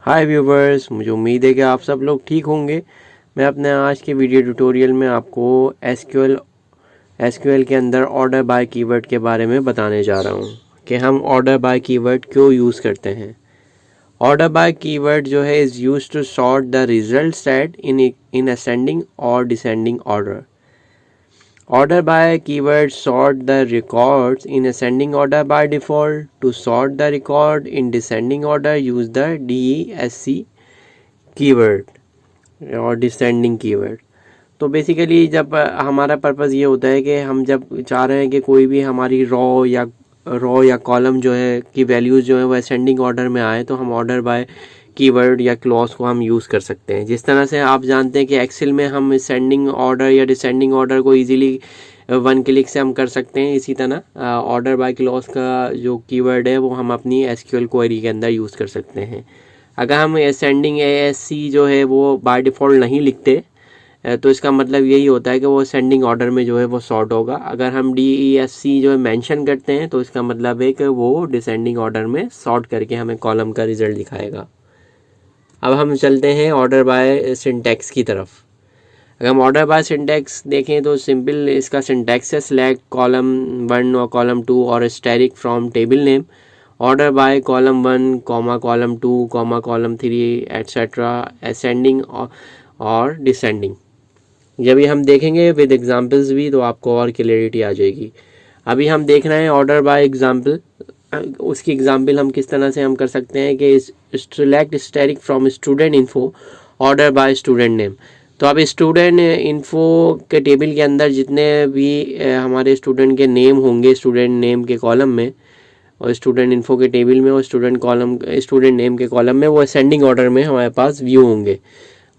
हाय viewers, मुझे उम्मीद है कि आप सब लोग ठीक होंगे। मैं अपने आज के वीडियो ट्यूटोरियल में आपको एसक्यूएल के अंदर ऑर्डर बाय कीवर्ड के बारे में बताने जा रहा हूँ कि हम ऑर्डर बाय कीवर्ड क्यों यूज़ करते हैं। ऑर्डर बाय कीवर्ड जो है is use to sort the result set in ascending और descending order. Order by keyword sort the records in ascending order by default. To sort the record in descending order, use the DESC keyword और descending keyword। तो basically जब हमारा purpose ये होता है कि हम जब चाह रहे हैं कि कोई भी हमारी रो या कॉलम जो है की वैल्यूज़ जो है वो असेंडिंग ऑर्डर में आए, तो हम ऑर्डर बाय कीवर्ड या क्लॉज को हम यूज़ कर सकते हैं। जिस तरह से आप जानते हैं कि एक्सेल में हम असेंडिंग ऑर्डर या डिसेंडिंग ऑर्डर को इजीली 1 क्लिक से हम कर सकते हैं, इसी तरह ऑर्डर बाय क्लॉज का जो कीवर्ड है वो हम अपनी एसक्यूएल क्वेरी के अंदर यूज़ कर सकते हैं। अगर हम असेंडिंग ASC जो है वो बाय डिफ़ॉल्ट नहीं लिखते तो इसका मतलब यही होता है कि वो असेंडिंग ऑर्डर में जो है वो सॉर्ट होगा। अगर हम DESC जो है मेंशन करते हैं तो इसका मतलब है कि वो डिसेंडिंग ऑर्डर में सॉर्ट करके हमें कॉलम का रिजल्ट दिखाएगा। अब हम चलते हैं ऑर्डर बाय सिंटैक्स की तरफ। अगर हम ऑर्डर बाय सिंटैक्स देखें तो सिंपल इसका सिंटैक्स है सेलेक्ट कॉलम 1 और कॉलम 2 और static from table name, order by column 1 column 2 column 3 etcetera, ascending और डिसेंडिंग। जब ये हम देखेंगे विद एग्जांपल्स भी तो आपको और क्लियरिटी आ जाएगी। अभी हम देख रहे हैं ऑर्डर बाय एग्जांपल। उसकी एग्जांपल हम किस तरह से हम कर सकते हैं कि select static from student info order by student name. तो अब स्टूडेंट इन्फो के टेबल के अंदर जितने भी हमारे स्टूडेंट के नेम होंगे स्टूडेंट नेम के कॉलम में और स्टूडेंट इन्फो के टेबल में और स्टूडेंट नेम के कॉलम में वो असेंडिंग ऑर्डर में हमारे पास व्यू होंगे।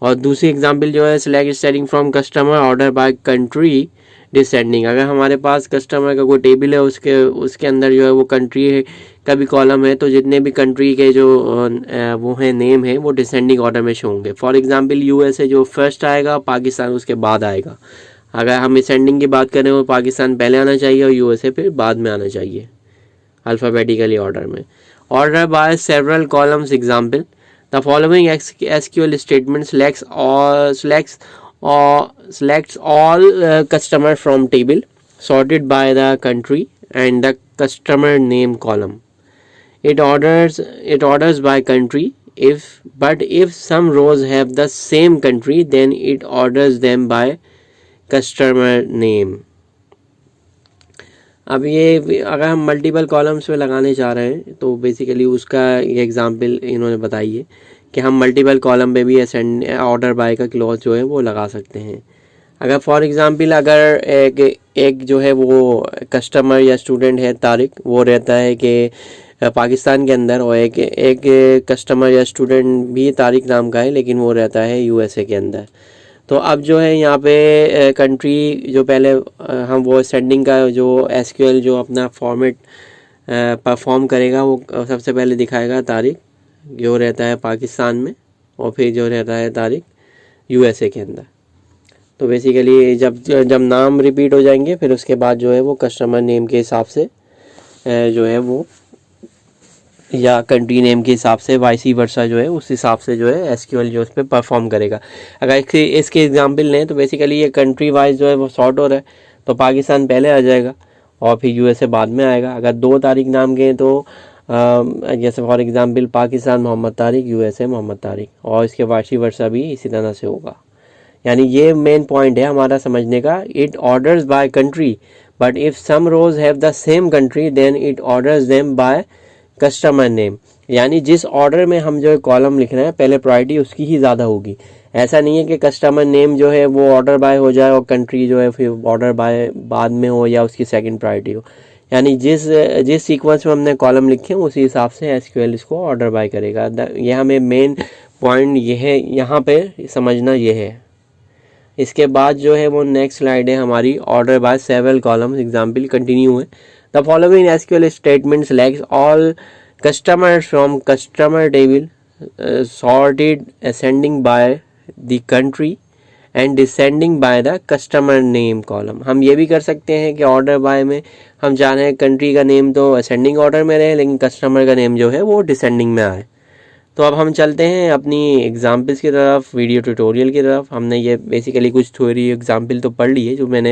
और दूसरी एग्जांपल जो है select static from customer order by country descending. अगर हमारे पास कस्टमर का कोई टेबल है उसके अंदर जो है वो कंट्री का भी कॉलम है, तो जितने भी कंट्री के जो वो है नेम है वो डिसेंडिंग ऑर्डर में शो होंगे। फॉर एग्जांपल USA जो फर्स्ट आएगा, पाकिस्तान उसके बाद आएगा। अगर हम असेंडिंग की बात करें तो पाकिस्तान पहले आना चाहिए और USA फिर बाद में आना चाहिए अल्फ़ाबेटिकली ऑर्डर में। Order by several columns example, the following SQL statement selects all customer from table sorted by the country and the customer name column. It orders by country. If some rows have the same country, then it orders them by customer name. अब ये अगर हम multiple columns में लगाने चाह रहे हैं तो बेसिकली उसका ये एग्जांपल इन्होंने बताई है कि हम मल्टीपल कॉलम पे भी ऑर्डर बाय का क्लॉज जो है वो लगा सकते हैं। अगर फॉर एग्जांपल अगर एक जो है वो कस्टमर या स्टूडेंट है तारिक, वो रहता है कि पाकिस्तान के अंदर, और एक कस्टमर या स्टूडेंट भी तारिक नाम का है लेकिन वो रहता है USA के अंदर। तो अब जो है यहाँ पे कंट्री जो पहले हम वो सेंडिंग का जो SQL जो अपना फॉर्मेट परफॉर्म करेगा वो सबसे पहले दिखाएगा तारिक जो रहता है पाकिस्तान में, और फिर जो रहता है तारिक USA के अंदर। तो बेसिकली जब नाम रिपीट हो जाएंगे फिर उसके बाद जो है वो कस्टमर नेम के हिसाब से जो है वो या कंट्री नेम के हिसाब से वाइसी वर्सा जो है उस हिसाब से जो है SQL जो उस पर परफॉर्म करेगा। अगर इसके एग्जांपल लें तो बेसिकली ये कंट्री वाइज जो है वो सॉर्ट हो रहा है, तो पाकिस्तान पहले आ जाएगा और फिर USA बाद में आएगा। अगर 2 तारीख नाम के तो जैसे for example Pakistan Mohammad Tariq, USA Mohammad Tariq, और इसके वाइसी वर्सा भी इसी तरह से होगा। यानी ये मेन पॉइंट है हमारा समझने का। It orders by country but if some rows have the same country then it orders them by customer name. यानी जिस ऑर्डर में हम जो है कॉलम लिख रहे हैं पहले प्रायोरिटी उसकी ही ज़्यादा होगी। ऐसा नहीं है कि कस्टमर नेम जो है वो ऑर्डर बाय हो जाए और कंट्री जो है फिर ऑर्डर बाय बाद में हो या उसकी सेकंड प्रायोरिटी हो। यानी जिस सीक्वेंस में हमने कॉलम लिखे उसी हिसाब से SQL इसको ऑर्डर बाय करेगा। यह हमें मेन पॉइंट ये है यहाँ पे समझना ये है। इसके बाद जो है वो नेक्स्ट स्लाइड है हमारी order by several columns example continue है। The following SQL statement selects all customers from customer table sorted ascending by the country and descending by the customer name column। हम ये भी कर सकते हैं कि ऑर्डर बाय में हम चाह रहे हैं कंट्री का नेम तो असेंडिंग ऑर्डर में रहे लेकिन कस्टमर का नेम जो है वो डिसेंडिंग में आए। तो अब हम चलते हैं अपनी एग्जाम्पल्स की तरफ, वीडियो ट्यूटोरियल की तरफ। हमने ये बेसिकली कुछ थ्योरी एग्जाम्पल तो पढ़ ली है जो मैंने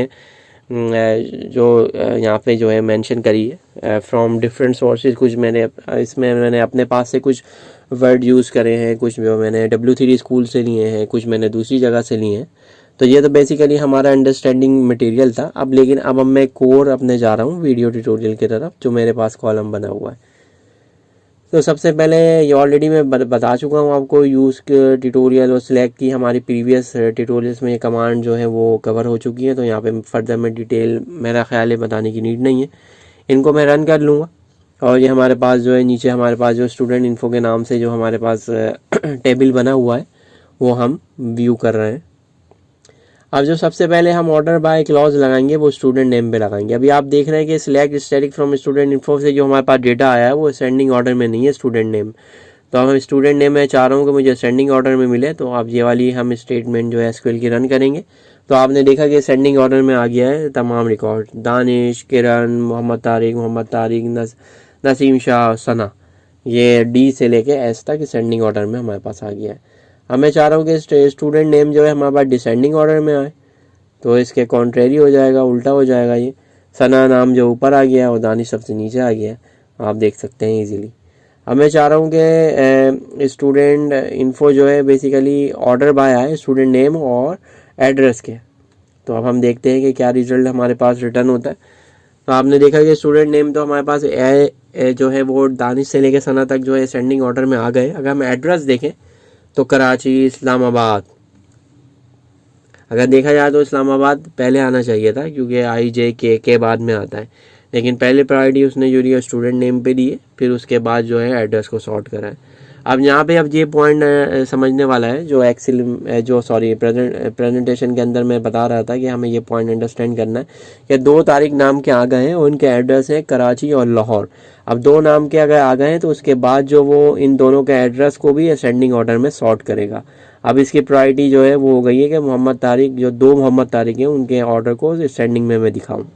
यहाँ पे जो है मेंशन करी है फ्रॉम डिफरेंट सोर्सेज। कुछ इसमें मैंने अपने पास से कुछ वर्ड यूज़ करे हैं, कुछ जो मैंने W3 स्कूल से लिए हैं, कुछ मैंने दूसरी जगह से लिए हैं। तो ये तो बेसिकली हमारा अंडरस्टैंडिंग मटेरियल था। लेकिन अब मैं कोर अपने जा रहा हूँ वीडियो ट्यूटोरियल की तरफ, जो मेरे पास कॉलम बना हुआ है। तो सबसे पहले ये ऑलरेडी मैं बता चुका हूँ आपको, यूज़ ट्यूटोरियल और सिलेक्ट की हमारी प्रीवियस ट्यूटोरियल्स में ये कमांड जो है वो कवर हो चुकी है। तो यहाँ पे फर्दर में डिटेल मेरा ख्याल है बताने की नीड नहीं है। इनको मैं रन कर लूँगा और ये हमारे पास जो है नीचे हमारे पास जो स्टूडेंट इन्फो के नाम से जो हमारे पास टेबल बना हुआ है वो हम व्यू कर रहे हैं। अब जो सबसे पहले हम ऑर्डर बाय क्लॉज लगाएंगे वो स्टूडेंट नेम पे लगाएंगे। अभी आप देख रहे हैं कि select static from student info से जो हमारे पास डेटा आया है वो असेंडिंग ऑर्डर में नहीं है स्टूडेंट नेम। तो हम स्टूडेंट नेम में चाह रहा हूँ कि मुझे असेंडिंग ऑर्डर में मिले। तो अब ये वाली हम स्टेटमेंट जो है एसक्यूएल की रन करेंगे। तो आपने देखा कि असेंडिंग ऑर्डर में आ गया है तमाम रिकॉर्ड, दानिश, किरण, मोहम्मद तारिक, नसीम शाह, सना, ये डी से लेके एस तक असेंडिंग ऑर्डर में हमारे पास आ गया है। अब मैं चाह रहा हूँ कि स्टूडेंट नेम जो है हमारे पास डिसेंडिंग ऑर्डर में आए। तो इसके कॉन्ट्रेरी हो जाएगा, उल्टा हो जाएगा। ये सना नाम जो ऊपर आ गया और दानिश सबसे नीचे आ गया, आप देख सकते हैं इजीली। अब मैं चाह रहा हूँ कि स्टूडेंट इन्फो जो है बेसिकली ऑर्डर बाय आए स्टूडेंट नेम और एड्रेस के। तो अब हम देखते हैं कि क्या रिजल्ट हमारे पास रिटर्न होता है। तो आपने देखा कि स्टूडेंट नेम तो हमारे पास जो है वो दानिश से लेकर सना तक जो है सेंडिंग ऑर्डर में आ गए। अगर हम एड्रेस देखें तो कराची, इस्लामाबाद, अगर देखा जाए तो इस्लामाबाद पहले आना चाहिए था क्योंकि IJK के बाद में आता है। लेकिन पहले प्रायोरिटी उसने जो दिया स्टूडेंट नेम पे दी है, फिर उसके बाद जो है एड्रेस को सॉर्ट करा है। अब यहाँ पे अब ये पॉइंट समझने वाला है जो प्रेजेंटेशन के अंदर मैं बता रहा था कि हमें ये पॉइंट अंडरस्टैंड करना है कि 2 तारीख नाम के आ गए हैं और उनके एड्रेस है कराची और लाहौर। अब 2 नाम के अगर आ गए हैं तो उसके बाद जो वो इन दोनों के एड्रेस को भी असेंडिंग ऑर्डर में सॉर्ट करेगा। अब इसकी प्रायोरिटी जो है वो हो गई है कि मोहम्मद तारिक, जो 2 मोहम्मद तारिक हैं उनके ऑर्डर को असेंडिंग में मैं दिखाऊँ।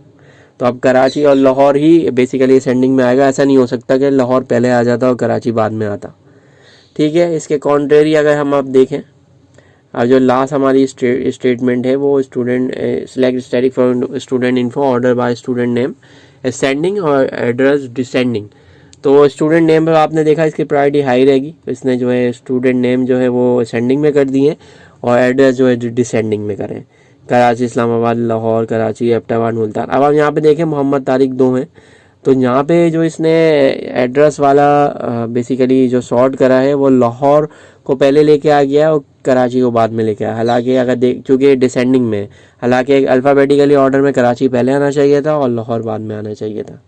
तो अब कराची और लाहौर ही बेसिकली असेंडिंग में आएगा। ऐसा नहीं हो सकता कि लाहौर पहले आ जाता और कराची बाद में आता। ठीक है, इसके कॉन्ट्रेरी अगर हम आप देखें, अब जो लास्ट हमारी स्टेटमेंट है वो student select static from student info order by student name ascending और एड्रेस डिसेंडिंग। तो स्टूडेंट नेम पर आपने देखा इसकी प्रायोरिटी हाई रहेगी। इसने जो है स्टूडेंट नेम जो है वो असेंडिंग में कर दिए और एड्रेस जो है डिसेंडिंग में करें। कराची, इस्लामाबाद, लाहौर, कराची, एबटाबाद, मुल्तान। अब आप यहाँ पे देखें मोहम्मद तारिक 2 हैं। तो यहाँ पे जो इसने एड्रेस वाला बेसिकली जो सॉर्ट करा है वो लाहौर को पहले लेके आ गया और कराची को बाद में लेके आया। हालांकि अगर चूँकि डिसेंडिंग में, हालांकि अल्फ़ाबेटिकली ऑर्डर में कराची पहले आना चाहिए था और लाहौर बाद में आना चाहिए था।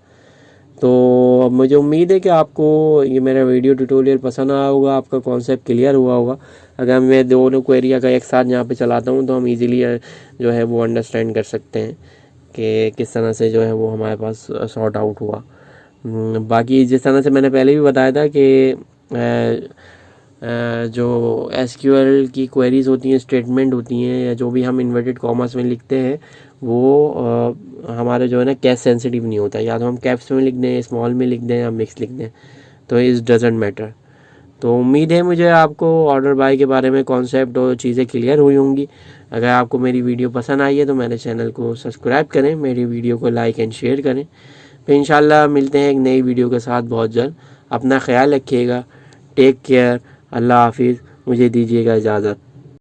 तो मुझे उम्मीद है कि आपको ये मेरा वीडियो ट्यूटोरियल पसंद आया होगा, आपका कॉन्सेप्ट क्लियर हुआ होगा। अगर मैं दोनों क्वेरी अगर एक साथ यहाँ पे चलाता हूँ तो हम इजीली जो है वो अंडरस्टैंड कर सकते हैं कि किस तरह से जो है वो हमारे पास सॉर्ट आउट हुआ। बाकी जिस तरह से मैंने पहले भी बताया था कि जो SQL की क्वेरीज़ होती हैं, स्टेटमेंट होती हैं, या जो भी हम इन्वर्टेड कॉमर्स में लिखते हैं वो हमारे जो है ना कैश सेंसिटिव नहीं होता। या तो हम कैप्स में लिख दें, स्मॉल में लिख दें या मिक्स लिख दें, तो इस डजेंट मैटर। तो उम्मीद है मुझे आपको ऑर्डर बाय के बारे में कॉन्सेप्ट और चीज़ें क्लियर हुई होंगी। अगर आपको मेरी वीडियो पसंद आई है तो मेरे चैनल को सब्सक्राइब करें, मेरी वीडियो को लाइक एंड शेयर करें। फिर इंशाल्लाह मिलते हैं एक नई वीडियो के साथ बहुत जल्द। अपना ख्याल रखिएगा, टेक केयर, अल्लाह हाफिज़, मुझे दीजिएगा इजाज़त।